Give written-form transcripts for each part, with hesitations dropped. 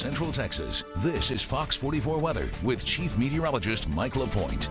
Central Texas. This is Fox 44 Weather with Chief Meteorologist Mike LaPoint.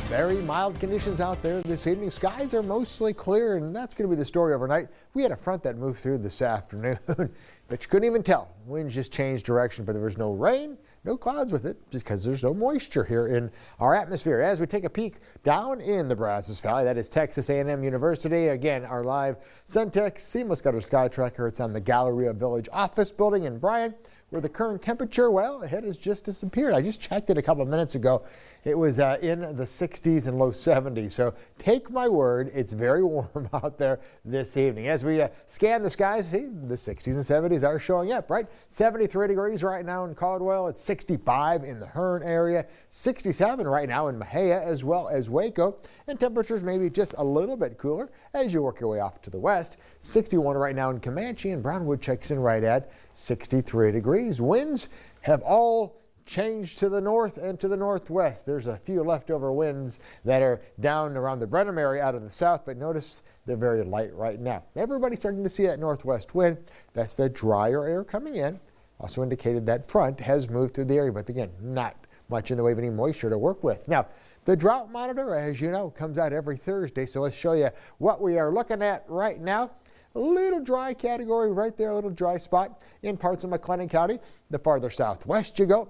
Very mild conditions out there this evening. Skies are mostly clear, and that's going to be the story overnight. We had a front that moved through this afternoon, but you couldn't even tell. Winds just changed direction, but there was no rain, no clouds with it, just because there's no moisture here in our atmosphere. As we take a peek down in the Brazos Valley, that is Texas A&M University. Again, our live Suntex Seamless Gutter Sky Tracker. It's on the Galleria Village office building in Bryan, where the current temperature, well, it has just disappeared. I just checked it a couple of minutes ago. It was in the 60s and low 70s. So take my word, it's very warm out there this evening. As we scan the skies, see, the 60s and 70s are showing up, right? 73 degrees right now in Caldwell. It's 65 in the Hearn area, 67 right now in Mejia as well as Waco. And temperatures maybe just a little bit cooler as you work your way off to the west. 61 right now in Comanche, and Brownwood checks in right at 63 degrees. Winds have all changed to the north and to the northwest. There's a few leftover winds that are down around the Brenham area out of the south, but notice they're very light right now. Everybody's starting to see that northwest wind. That's the drier air coming in. Also indicated that front has moved through the area, but again, not much in the way of any moisture to work with. Now, the drought monitor, as you know, comes out every Thursday, so let's show you what we are looking at right now. A little dry category right there, a little dry spot in parts of McLennan County. The farther southwest you go,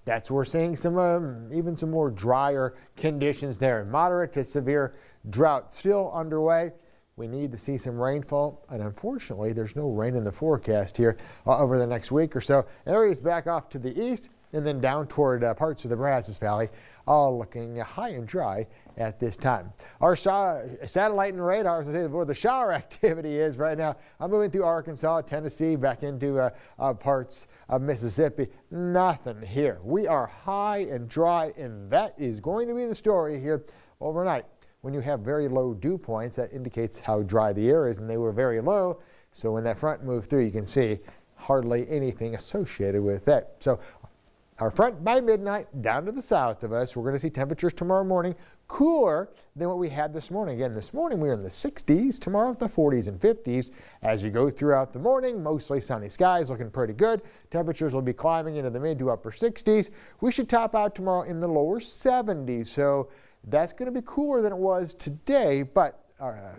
that's where we're seeing some even some more drier conditions there. Moderate to severe drought still underway. We need to see some rainfall, and unfortunately, there's no rain in the forecast here over the next week or so. Areas back off to the east and then down toward parts of the Brazos Valley, all looking high and dry at this time. Our satellite and radar, as I say, where the shower activity is right now. I'm moving through Arkansas, Tennessee, back into parts of Mississippi. Nothing here. We are high and dry, and that is going to be the story here overnight. When you have very low dew points, that indicates how dry the air is, and they were very low. So when that front moved through, you can see hardly anything associated with that. So our front by midnight down to the south of us. We're going to see temperatures tomorrow morning cooler than what we had this morning. Again, this morning we were in the 60s, tomorrow the 40s and 50s. As you go throughout the morning, mostly sunny skies, looking pretty good. Temperatures will be climbing into the mid to upper 60s. We should top out tomorrow in the lower 70s. So that's going to be cooler than it was today, but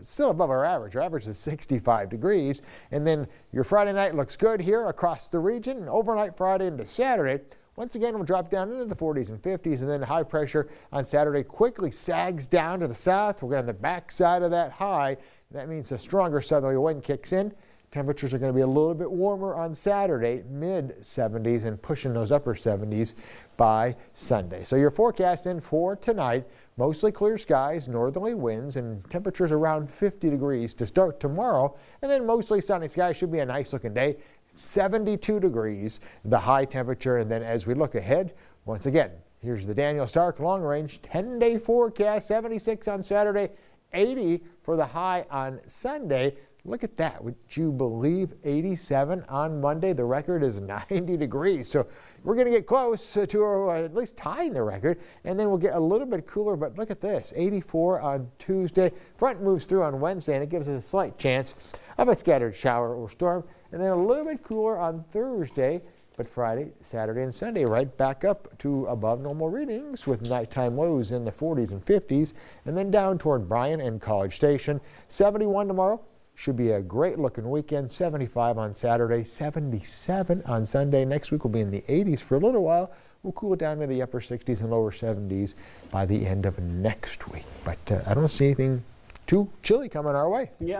still above our average. Our average is 65 degrees. And then your Friday night looks good here across the region. And overnight Friday into Saturday, once again, we'll drop down into the 40s and 50s, and then high pressure on Saturday quickly sags down to the south. We're on the backside of that high. That means a stronger southerly wind kicks in. Temperatures are going to be a little bit warmer on Saturday, mid-70s, and pushing those upper 70s by Sunday. So your forecast then for tonight, mostly clear skies, northerly winds, and temperatures around 50 degrees to start tomorrow. And then mostly sunny skies. Should be a nice looking day. 72 degrees, the high temperature. And then as we look ahead, once again, here's the Daniel Stark long range 10-day forecast. 76 on Saturday, 80 for the high on Sunday. Look at that. Would you believe 87 on Monday? The record is 90 degrees. So we're going to get close to at least tying the record. And then we'll get a little bit cooler. But look at this, 84 on Tuesday. Front moves through on Wednesday, and it gives us a slight chance of a scattered shower or storm. And then a little bit cooler on Thursday. But Friday, Saturday, and Sunday right back up to above normal readings with nighttime lows in the 40s and 50s. And then down toward Bryan and College Station. 71 tomorrow. Should be a great looking weekend. 75 on Saturday, 77 on Sunday. Next week will be in the 80s for a little while. We'll cool it down to the upper 60s and lower 70s by the end of next week. But I don't see anything too chilly coming our way. Yeah.